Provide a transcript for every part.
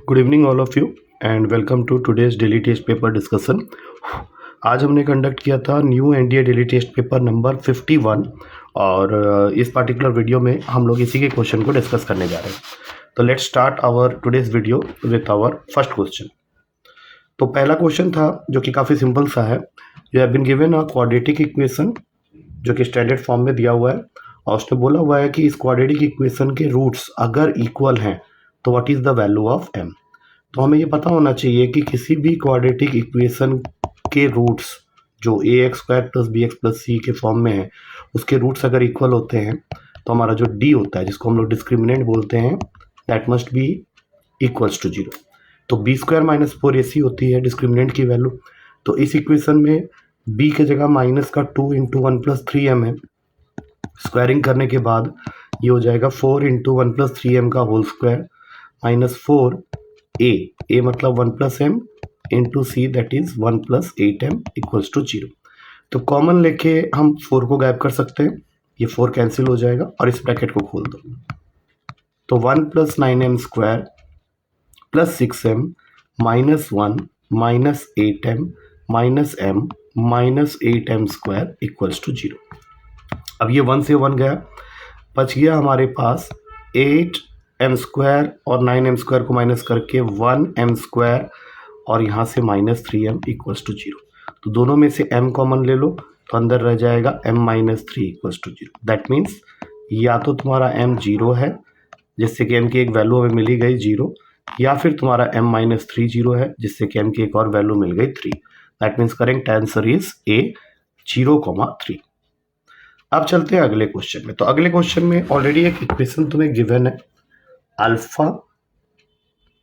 Good evening all of you and welcome to today's daily test paper discussion. आज हमने conduct किया था new NDA daily test paper number 51 और इस particular video में हम लोग इसी के क्वेश्चन को डिस्कस करने जा रहे हैं। तो let's start our today's video with our first question. तो पहला क्वेश्चन था जो कि काफ़ी सिंपल सा है। You have been given a quadratic equation जो कि स्टैंडर्ड फॉर्म में दिया हुआ है और उसने बोला हुआ है कि इस क्वाड्रेटिक इक्वेशन के रूट्स अगर इक्वल हैं तो what is the value of m। तो हमें ये पता होना चाहिए कि किसी भी क्वाड्रेटिक इक्वेशन के रूट्स जो ax² + bx + c के फॉर्म में है उसके रूट्स अगर इक्वल होते हैं तो हमारा जो d होता है जिसको हम लोग डिस्क्रिमिनेंट बोलते हैं that must be equals to 0। तो b² - 4ac होती है डिस्क्रिमिनेंट की वैल्यू। तो इस इक्वेशन में b के जगह -2 × 1 + 3m है। स्क्वायरिंग करने के बाद ये हो जाएगा 4 × 1 + 3m का होल स्क्वायर -4a मतलब 1 + m into c that is 1 + 8m equals to 0। तो कॉमन लेके हम 4 को गायब कर सकते हैं, ये 4 कैंसिल हो जाएगा और इस ब्रैकेट को खोल दो। तो 1 + 9m² + 6m -1 -8m -m -8m² equals to 0। अब ये 1 से 1 गया, बच गया हमारे पास 8m² और 9m² को माइनस करके 1m² और यहाँ से -3m इक्वल्स टू 0। तो दोनों में से m कॉमन ले लो तो अंदर रह जाएगा m - 3 equals to 0। That means या तो तुम्हारा m 0 है जिससे कि m की एक वैल्यू हमें मिली गई 0, या फिर तुम्हारा m - 3 0 है जिससे कि m की एक और वैल्यू मिल गई 3। That means correct answer is A 0,3। अब चलते हैं अगले क्वेश्चन में। तो अगले क्वेश्चन में ऑलरेडी एक इक्वेशन तुम्हें गिवन है alpha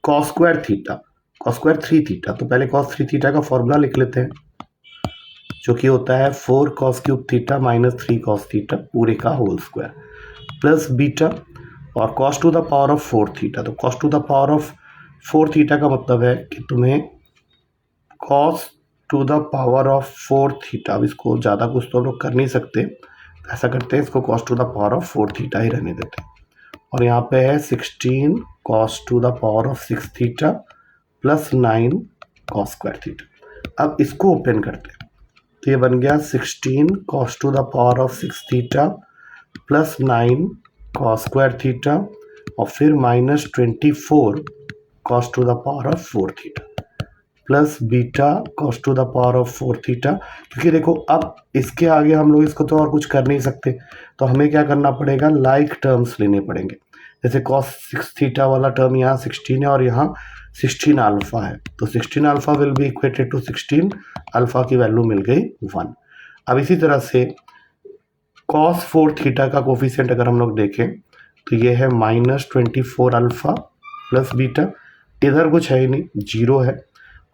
cos² theta cos² 3 theta. तो पहले cos 3 थीटा का फॉर्मूला लिख लेते हैं जो कि होता है 4 cos³ थीटा -3 cos थीटा पूरे का होल स्क्वायर प्लस बीटा और cos to the power of 4 theta. तो cos to the power of 4 theta का मतलब है कि तुम्हें cos to the power of 4 theta, अब इसको ज़्यादा कुछ तो हम लोग कर नहीं सकते, ऐसा करते हैं इसको cos to the power of 4 theta ही रहने देते हैं। और यहाँ पे है 16 cos to the power of 6 theta plus 9 cos² theta. अब इसको ओपन करते हैं तो ये बन गया 16 cos to the power of 6 theta plus 9 cos² theta और फिर -24 cos to the power of 4 theta plus beta cos to the power of 4 theta. क्योंकि देखो अब इसके आगे हम लोग इसको तो और कुछ कर नहीं सकते, तो हमें क्या करना पड़ेगा, लाइक टर्म्स लेने पड़ेंगे। जैसे cos 6 थीटा वाला टर्म यहाँ 16 है और यहाँ 16 अल्फा है, तो 16 alpha will be equated to 16 alpha की वैल्यू मिल गई 1। अब इसी तरह से cos 4 थीटा का कोफिशिएंट अगर हम लोग देखें तो ये है -24 अल्फा प्लस बीटा, इधर कुछ है ही नहीं, 0 है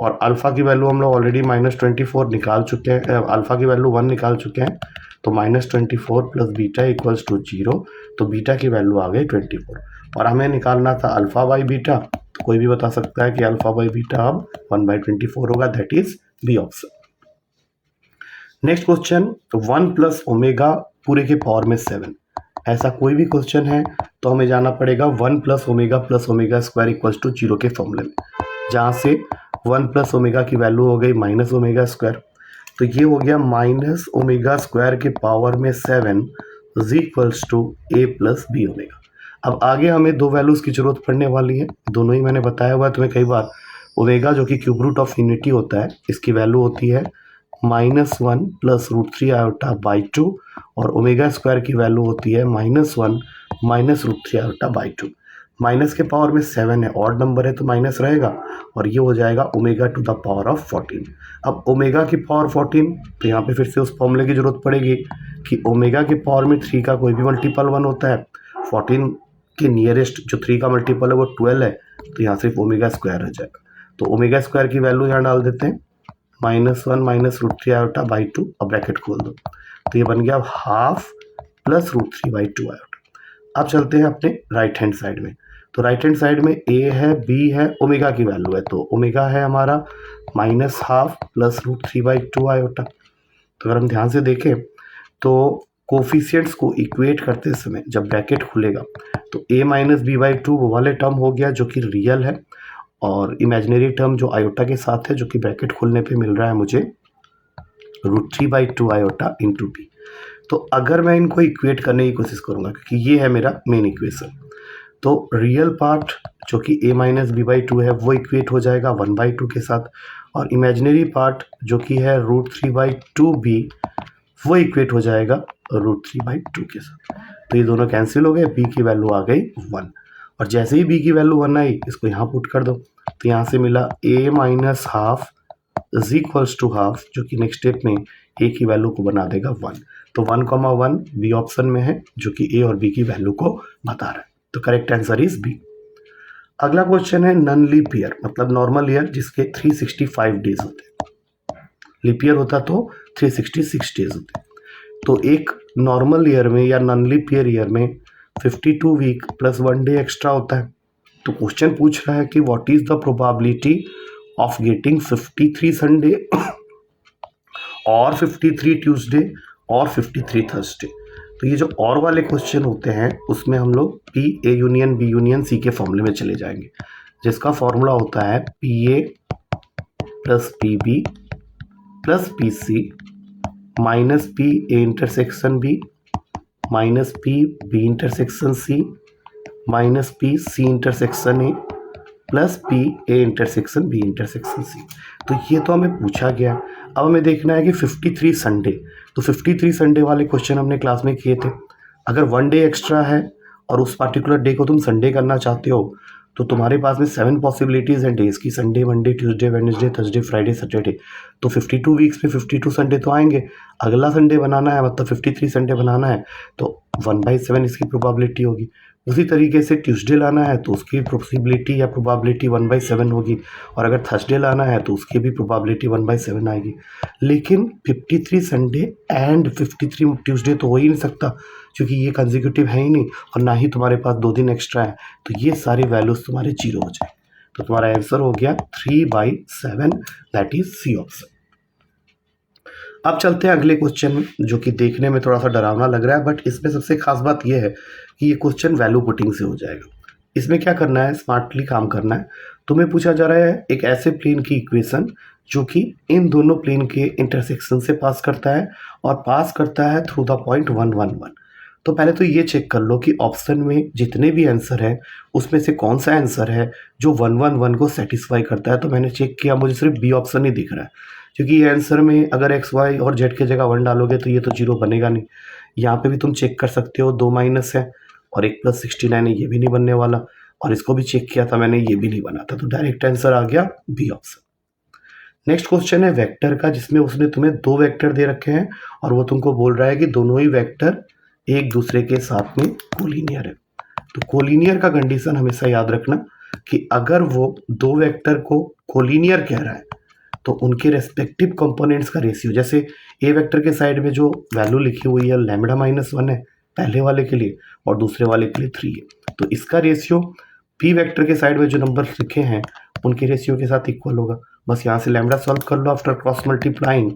और अल्फा की वैल्यू हम लोग ऑलरेडी -24 निकाल चुके हैं, अल्फा की वैल्यू 1 निकाल चुके हैं। तो -24 प्लस बीटा इक्वल्स टू 0, तो बीटा की वैल्यू आ गई 24 और हमें निकालना था अल्फा बाई बीटा। तो कोई भी बता सकता है कि अल्फा बाई बीटा अब 1/24 होगा, that is B option. Next question 1 + omega पूरे के पावर में 7, ऐसा कोई भी क्वेश्चन है तो हमें जाना पड़ेगा 1 + ओमेगा + ओमेगा² इक्वल्स टू 0 के फॉर्मूले में, जहाँ से 1 + ओमेगा की वैल्यू हो गई -ओमेगा²। तो ये हो गया -ओमेगा² के पावर में 7 is equals to A + b omega. अब आगे हमें दो वैल्यूज़ की जरूरत पड़ने वाली है, दोनों ही मैंने बताया हुआ है तुम्हें कई बार। ओमेगा जो कि क्यूब रूट ऑफ यूनिटी होता है, इसकी वैल्यू होती है -1 + √3 आयोटा/2 और ओमेगा² की वैल्यू होती है -1 -√3 आयोटा/2। माइनस के पावर में 7 है, ऑड नंबर है तो माइनस रहेगा और ये हो जाएगा omega to the power of 14। अब ओमेगा की पावर 14, तो यहाँ पे फिर से उस फॉर्मूले की जरूरत पड़ेगी कि ओमेगा के पावर में 3 का कोई भी मल्टीपल 1 होता है, 14 के नियरेस्ट जो 3 का मल्टीपल है वो 12 है, तो यहाँ सिर्फ ओमेगा² रह जाएगा। तो ओमेगा² की वैल्यू यहाँ डाल देते हैं -1 -√3 आयोटा/2, अब ब्रैकेट खोल दो तो ये बन गया 1/2 + √3/2 आयोटा। अब चलते हैं अपने राइट हैंड साइड में। तो राइट हैंड साइड में A है, B है, ओमेगा की वैल्यू है, तो ओमेगा है हमारा -1/2 + √3/2 आयोटा। तो अगर हम ध्यान से देखें तो कोफिशिएंट्स को इक्वेट करते समय जब ब्रैकेट खुलेगा तो A - b/2 वो वाले टर्म हो गया जो कि रियल है और इमेजिनरी टर्म जो आयोटा के साथ है जो कि ब्रैकेट खोलने पे मिल रहा है मुझे √3/2 आयोटा इंटू बी। तो अगर मैं इनको इक्वेट करने की कोशिश करूँगा क्योंकि ये है मेरा मेन इक्वेशन, तो रियल पार्ट जो कि a-b/2 है वो इक्वेट हो जाएगा 1/2 के साथ, और इमेजिनरी पार्ट जो कि है √3/2b वो इक्वेट हो जाएगा √3/2 के साथ। तो ये दोनों कैंसिल हो गए, b की वैल्यू आ गई 1, और जैसे ही b की वैल्यू 1 आई इसको यहाँ पुट कर दो, तो यहाँ से मिला a-½ is equals to half, जो कि नेक्स्ट स्टेप में a की वैल्यू को बना देगा 1। तो 1,1 बी ऑप्शन में है जो कि a और b की वैल्यू को बता रहा है। तो करेक्ट आंसर इज बी। अगला क्वेश्चन है नॉन लीप ईयर, मतलब नॉर्मल ईयर जिसके 365 डेज होते हैं। लीप ईयर होता तो 366 डेज होते। तो एक नॉर्मल ईयर में या नॉन लीप ईयर में 52 वीक प्लस 1 डे एक्स्ट्रा होता है। तो क्वेश्चन पूछ रहा है कि what is the probability of getting 53 Sunday और 53 ट्यूसडे और 53 थर्सडे। तो ये जो और वाले क्वेश्चन होते हैं उसमें हम लोग P A union B union C के फॉर्मूले में चले जाएंगे, जिसका फॉर्मूला होता है P A plus P B plus P C minus P A intersection B minus P B intersection C minus P C intersection A plus P A intersection B intersection C. तो ये तो हमें पूछा गया। अब हमें देखना है कि 53 संडे, तो 53 संडे वाले क्वेश्चन हमने क्लास में किए थे। अगर 1 डे एक्स्ट्रा है और उस पर्टिकुलर डे को तुम संडे करना चाहते हो तो तुम्हारे पास में 7 पॉसिबिलिटीज़ हैं डेज की, Sunday, Monday, Tuesday, Wednesday, Thursday, Friday, Saturday. तो 52 वीक्स में 52 संडे तो आएंगे। अगला संडे बनाना है मतलब 53 संडे बनाना है तो 1/7 इसकी प्रोबेबिलिटी होगी। उसी तरीके से ट्यूसडे लाना है तो उसकी पॉसिबिलिटी या प्रोबेबिलिटी 1/7 होगी, और अगर थर्सडे लाना है तो उसकी भी प्रोबेबिलिटी 1/7 आएगी। लेकिन 53 संडे एंड 53 ट्यूसडे तो हो ही नहीं सकता क्योंकि ये कंसेक्यूटिव है ही नहीं, और ना ही तुम्हारे पास 2 दिन एक्स्ट्रा है, तो ये सारी वैल्यूज तुम्हारे 0 हो जाए। तो तुम्हारा आंसर हो गया 3/7, दैट इज सी ऑप्शन। अब चलते हैं अगले क्वेश्चन में, जो कि देखने में थोड़ा सा डरावना लग रहा है, बट इसमें सबसे खास बात यह है कि ये क्वेश्चन वैल्यू पुटिंग से हो जाएगा। इसमें क्या करना है, स्मार्टली काम करना है। तुम्हें पूछा जा रहा है एक ऐसे प्लेन की इक्वेशन जो कि इन दोनों प्लेन के इंटरसेक्शन से पास करता है, और पास करता है थ्रू द पॉइंट 1, 1, 1। तो पहले तो ये चेक कर लो कि ऑप्शन में जितने भी आंसर है उसमें से कौन सा आंसर है जो 1, 1, 1 को सेटिस्फाई करता है। तो मैंने चेक किया, मुझे सिर्फ बी ऑप्शन ही दिख रहा है, क्योंकि ये आंसर में अगर एक्स वाई और जेड की जगह 1 डालोगे तो ये तो 0 बनेगा नहीं। यहाँ पे भी तुम चेक कर सकते हो, 2 माइनस है और 1 + 69 है, ये भी नहीं बनने वाला, और इसको भी चेक किया था मैंने, ये भी नहीं बना था। तो डायरेक्ट आंसर आ गया बी ऑप्शन। नेक्स्ट क्वेश्चन है वेक्टर का, जिसमें उसने तुम्हें 2 वेक्टर दे रखे हैं और वो तुमको बोल रहा है कि दोनों ही वेक्टर एक दूसरे के साथ में कोलिनियर है। तो कोलिनियर का कंडीशन हमेशा याद रखना कि अगर वो 2 वेक्टर को कोलिनियर कह रहा है तो उनके रेस्पेक्टिव कंपोनेंट्स का रेशियो, जैसे ए वेक्टर के साइड में जो वैल्यू लिखी हुई है λ-1 है पहले वाले के लिए और दूसरे वाले के लिए 3 है, तो इसका रेशियो पी वेक्टर के साइड में जो नंबर लिखे हैं उनके रेशियो के साथ इक्वल होगा। बस यहाँ से लैम्डा सॉल्व कर लो आफ्टर क्रॉस मल्टीप्लाइंग,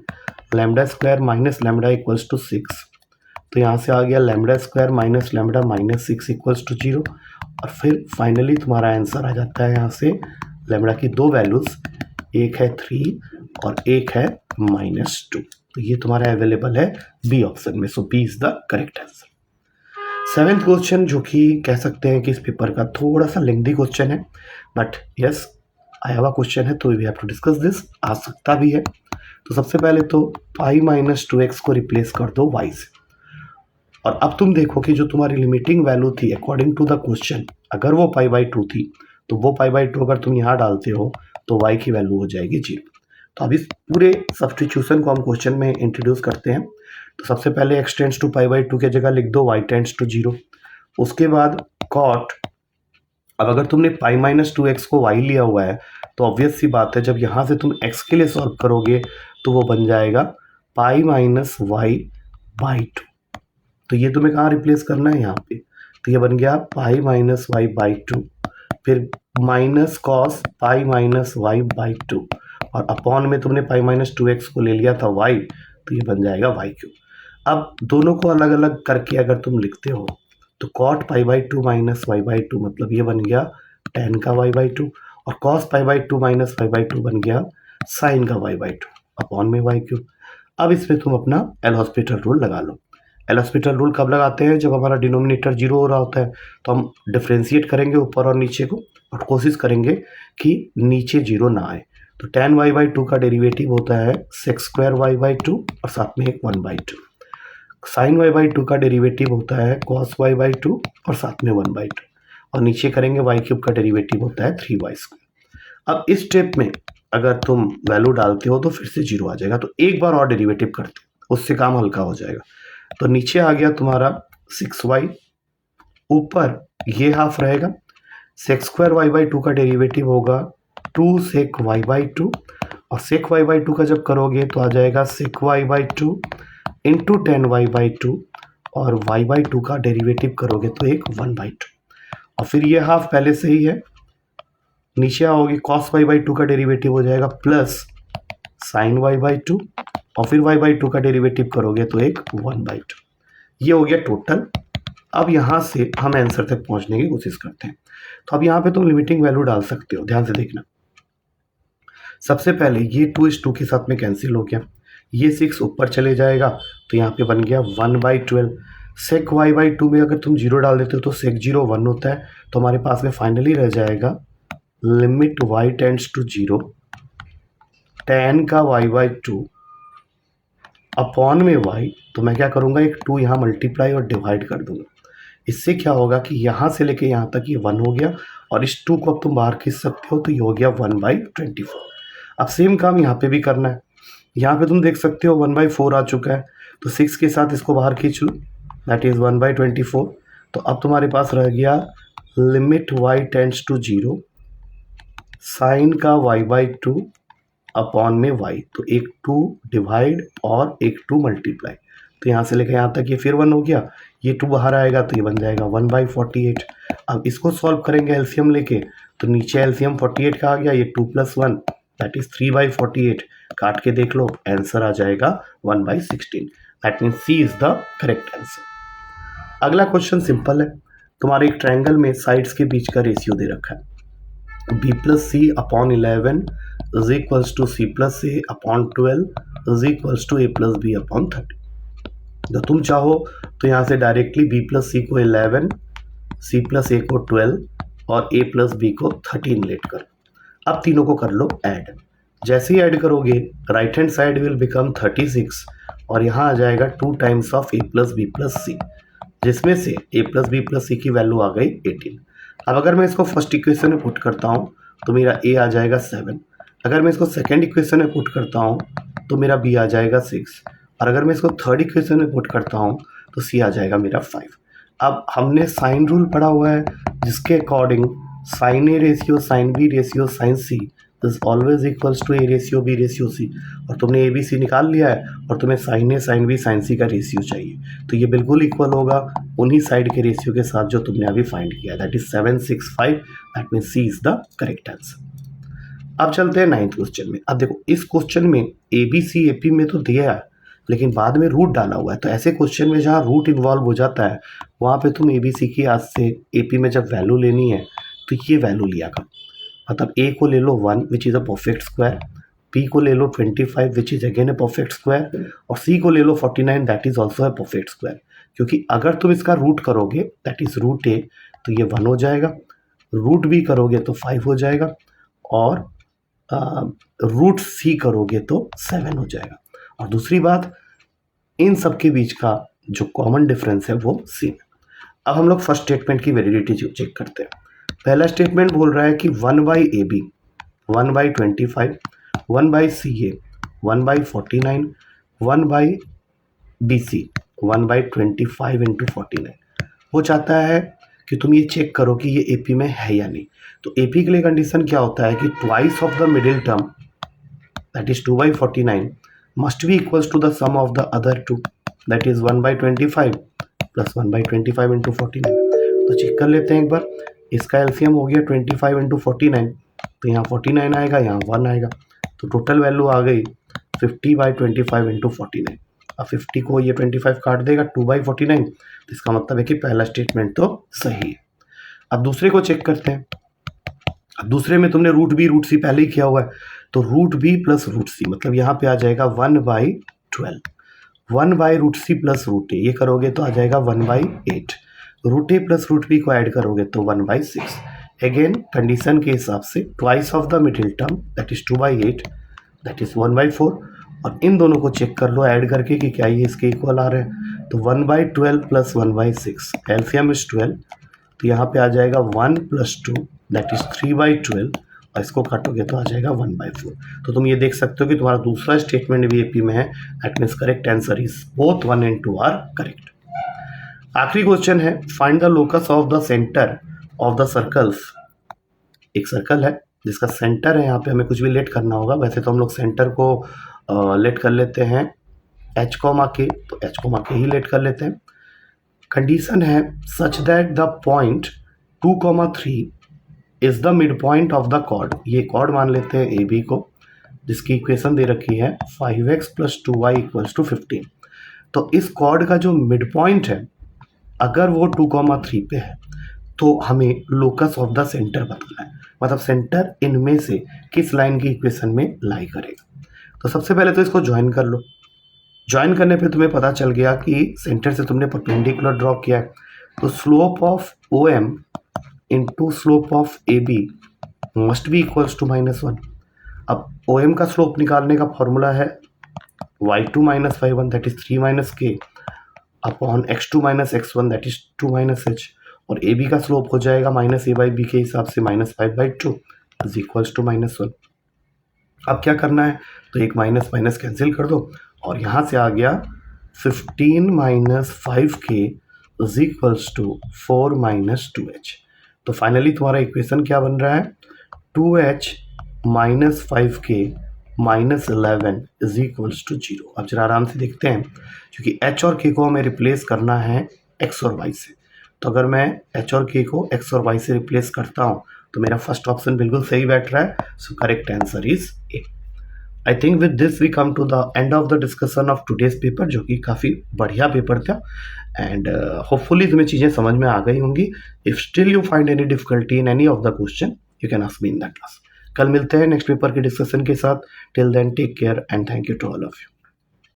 λ² - λ = 6। तो यहाँ से आ गया λ² - λ - 6 = 0, और फिर फाइनली तुम्हारा आंसर आ जाता है यहाँ से लैम्डा की 2 वैल्यूज़, एक है 3 और एक है -2। तो ये तुम्हारा अवेलेबल है बी ऑप्शन में। So B is the correct answer. 7th question, जो कि कह सकते हैं कि इस पेपर का थोड़ा सा लेंथी क्वेश्चन है, बट यस आया हुआ क्वेश्चन है तो we have to discuss this, आ सकता भी है। तो सबसे पहले तो पाई - 2x को रिप्लेस कर दो y से, और अब तुम देखो कि जो तुम्हारी लिमिटिंग वैल्यू थी अकॉर्डिंग टू द क्वेश्चन, अगर वो π/2 थी तो वो π/2 अगर तुम यहाँ डालते हो तो y की वैल्यू हो जाएगी 0। तो अब इस पूरे सब्स्टिट्यूशन को हम क्वेश्चन में इंट्रोड्यूस करते हैं। तो सबसे पहले x टेंड्स टू π/2 की जगह लिख दो y टेंड्स टू 0। उसके बाद cot, अब अगर तुमने π - 2x को y लिया हुआ है तो ऑब्वियस सी बात है जब यहाँ से तुम x के लिए सॉल्व करोगे तो वो बन जाएगा π - y/2। तो ये तुम्हें कहाँ रिप्लेस करना है, यहाँ पे। तो ये बन गया π - y/2, फिर माइनस कॉस π - y/2, और अपॉन में तुमने π - 2x को ले लिया था y, तो ये बन जाएगा y3। अब दोनों को अलग अलग करके अगर तुम लिखते हो तो cot π/2 - y/2 मतलब ये बन गया tan का y/2, और cos pi by two minus pi by two बन गया साइन का वाई बाई टू अपॉन में वाई क्यूब। अब इसमें तुम अपना एल हॉस्पिटल रूल लगा लो। एल हॉस्पिटल रूल कब लगाते हैं? जब हमारा डिनोमिनेटर जीरो हो रहा होता है तो हम डिफ्रेंशिएट करेंगे ऊपर और नीचे को और कोशिश करेंगे कि नीचे जीरो ना आए। तो टेन वाई बाई टू का डेरिवेटिव होता है sec square y by two और साथ में एक one by two. Sine y by two का डेरिवेटिव होता है कॉस वाई बाई टू और साथ में वन बाई टू और नीचे करेंगे वाई क्यूब का डेरिवेटिव होता है थ्री वाई स्क्वायर। अब इस स्टेप में अगर तुम वैल्यू डालते हो तो फिर से जीरो आ जाएगा, तो एक बार और डेरिवेटिव करते हो, उससे काम हल्का हो जाएगा। तो नीचे आ गया तुम्हारा सिक्स वाई, ऊपर ये हाफ रहेगा, sec square y by two का डेरिवेटिव होगा two sec y by two और सेक वाई बाई टू का जब करोगे तो आ जाएगा sec y by two into tan y by two और वाई बाई टू का डेरिवेटिव करोगे तो एक वन बाई टू और फिर ये हाफ पहले से ही है, नीचे आओगे कॉस वाई बाई टू का डेरिवेटिव हो जाएगा plus sine y by two और फिर वाई बाई टू का डेरिवेटिव करोगे तो एक वन बाई टू। ये हो गया टोटल। अब यहाँ से हम आंसर तक पहुँचने की कोशिश करते हैं। तो अब यहाँ पे तुम लिमिटिंग वैल्यू डाल सकते हो, ध्यान से देखना। सबसे पहले ये टू इस टू के साथ में कैंसिल हो गया, ये सिक्स ऊपर चले जाएगा तो यहाँ पे बन गया one by twelve. Sec y by two में अगर तुम जीरो डाल देते हो तो सेक जीरो वन होता है, तो हमारे पास में फाइनली रह जाएगा limit y tends to zero tan का वाई बाई टू अपॉन में वाई। तो मैं क्या करूँगा, एक टू यहाँ मल्टीप्लाई और डिवाइड कर दूंगा। इससे क्या होगा कि यहाँ से लेके यहाँ तक ये वन हो गया और इस टू को अब तुम बाहर खींच सकते हो तो ये हो गया वन बाई 24। अब सेम काम यहाँ पे भी करना है। यहाँ पे तुम देख सकते हो वन बाई फोर आ चुका है, तो सिक्स के साथ इसको बाहर खींच लो, दैट इज़ वन बाई 24। तो अब तुम्हारे पास रह गया limit y tends to zero sine का वाई बाई टू अपॉन में वाई। तो एक टू डिवाइड और एक टू मल्टीप्लाई, तो यहाँ से लेकर यहाँ तक ये फिर वन हो गया, ये टू बाहर आएगा तो ये बन जाएगा वन बाई 48। अब इसको सॉल्व करेंगे एलसीएम लेके, तो नीचे एलसीएम 48 का आ गया, ये two plus one that is 3 by 48, काट के देख लो आंसर आ जाएगा 1 by 16। That means C is the correct answer. अगला क्वेश्चन सिंपल है, तुम्हारे एक ट्रायंगल में साइड्स के बीच का रेशियो दे रखा है b plus C upon 11 is equals to C plus A upon 12 is equals to A plus B upon 30। तो तुम चाहो तो यहाँ से डायरेक्टली b प्लस सी को 11, c प्लस ए को 12 और a प्लस बी को 13 लेट कर। अब तीनों को कर लो ऐड। जैसे ही ऐड करोगे right hand side will become 36 और यहाँ आ जाएगा 2 times of a plus B plus C, जिसमें से a plus B plus C की वैल्यू आ गई 18। अब अगर मैं इसको फर्स्ट इक्वेशन में पुट करता हूँ तो मेरा a आ जाएगा 7, अगर मैं इसको सेकेंड इक्वेशन में पुट करता हूँ तो मेरा b आ जाएगा 6 और अगर मैं इसको थर्ड इक्वेशन में पुट करता हूँ तो c आ जाएगा मेरा 5। अब हमने साइन रूल पढ़ा हुआ है जिसके according sine A ratio sine B ratio sine C is always equals to A ratio B ratio C, और तुमने ए बी सी निकाल लिया है और तुम्हें साइन ए साइन बी साइन सी का रेशियो चाहिए, तो ये बिल्कुल इक्वल होगा उन्हीं साइड के रेशियो के साथ जो तुमने अभी फाइंड किया, that is 765। That means C is the correct answer. अब चलते हैं 9th क्वेश्चन में। अब देखो इस क्वेश्चन में A B C A P में तो दिया है लेकिन बाद में रूट डाला हुआ है, तो ऐसे क्वेश्चन में जहाँ रूट इन्वॉल्व हो जाता है वहाँ पे तुम ए बी सी की आज से ए पी में जब वैल्यू लेनी है तो ये वैल्यू लिया कर। मतलब ए को ले लो 1 which is a perfect square, B को ले लो 25 which is again a perfect square और सी को ले लो 49 that is also a perfect square. क्योंकि अगर तुम इसका रूट करोगे दैट इज़ रूट ए तो ये 1 हो जाएगा, रूट बी करोगे तो 5 हो जाएगा और रूट सी करोगे तो 7 हो जाएगा। और दूसरी बात इन सब के बीच का जो कॉमन डिफरेंस है वो सी। अब हम लोग फर्स्ट स्टेटमेंट की वैलिडिटी चेक करते हैं। पहला स्टेटमेंट बोल रहा है कि 1 by A B 1 by 25, 1 by C A 1 by 49, 1 by B C 1 by 25 into 49। वो चाहता है कि तुम ये चेक करो कि ये ए पी में है या नहीं। तो ए पी के लिए कंडीशन क्या होता है कि twice of the middle term that is 2 by 49 must be equals to the sum of the other two that is 1 by 25 plus 1 by 25 into 49। तो चेक कर लेते हैं एक बार। इसका एलसीएम हो गया 25 इंटू 49, तो यहाँ 49 आएगा, यहाँ 1 आएगा, तो टोटल वैल्यू आ गई 50 बाई 25 इंटू 49। अब 50 को ये 25 काट देगा 2 बाई 49, तो इसका मतलब है कि पहला स्टेटमेंट तो सही है। अब दूसरे को चेक करते हैं। दूसरे में तुमने रूट बी रूट सी पहले ही किया हुआ है, तो रूट बी प्लस रूट सी मतलब यहाँ पे आ जाएगा 1/12, 1/√c प्लस रूट ए, ये करोगे तो आ जाएगा 1/8, रूट ए प्लस रूट बी को ऐड करोगे तो 1/6। अगेन कंडीशन के हिसाब से twice of the middle term that is 2/8 that is 1/4, और इन दोनों को चेक कर लो ऐड करके कि क्या ये इसके इक्वल आ रहे हैं, तो 1/12 प्लस 1/6 एलसीएम इज 12, तो यहाँ पे आ जाएगा 1 + 2 दैट इज 3/12, और इसको काटोगे तो आ जाएगा 1/4। तो तुम ये देख सकते हो कि तुम्हारा दूसरा स्टेटमेंट भी एपी में है, that means correct answer is both 1 and 2 are correct. आखिरी क्वेश्चन है find the locus of the centre of the circles. एक सर्कल है जिसका सेंटर है, यहाँ पे हमें कुछ भी लेट करना होगा, वैसे तो हम लोग सेंटर को लेट कर लेते हैं h, k, तो h, k ही लेट कर लेते हैं। कंडीशन है such that the point 2, 3 is the mid point of the chord, ये कॉर्ड मान लेते हैं ए बी को, जिसकी इक्वेशन दे रखी है 5x + 2y = 15। तो इस कॉर्ड का जो मिड पॉइंट है अगर वो 2, 3 पे है तो हमें लोकस ऑफ द सेंटर बताना है, मतलब सेंटर इनमें से किस लाइन की इक्वेशन में लाई करेगा। तो सबसे पहले तो इसको ज्वाइन कर लो, ज्वाइन करने पे तुम्हें पता चल गया कि सेंटर से तुमने परपेंडिकुलर ड्रॉ किया है, तो slope of OM into slope of AB must be equals to -1। अब OM का स्लोप निकालने का फॉर्मूला है y2 - y1 that is 3 - k upon x2 - x1 that is 2 - h, और AB का स्लोप हो जाएगा -a/b के हिसाब से -5/2 इज इक्वल्स टू -1। अब क्या करना है, तो एक माइनस माइनस कैंसिल कर दो, और यहाँ से आ गया 15 - 5k is equals to 4 - 2h। तो फाइनली तुम्हारा इक्वेशन क्या बन रहा है, 2h - 5k - 11 is equals to 0। अब जरा आराम से देखते हैं, क्योंकि h और k को हमें रिप्लेस करना है x और y से, तो अगर मैं h और k को x और y से रिप्लेस करता हूँ तो मेरा फर्स्ट ऑप्शन बिल्कुल सही बैठ रहा है, so correct answer is A. I think with this we come to the end of the discussion of today's paper, जो कि काफ़ी बढ़िया पेपर था, एंड होपफुली तुम्हें चीज़ें समझ में आ गई होंगी। If still you find any difficulty in any of the question you can ask me in that class. कल मिलते हैं नेक्स्ट पेपर के डिस्कशन के साथ। Till then take care and thank you to all of you.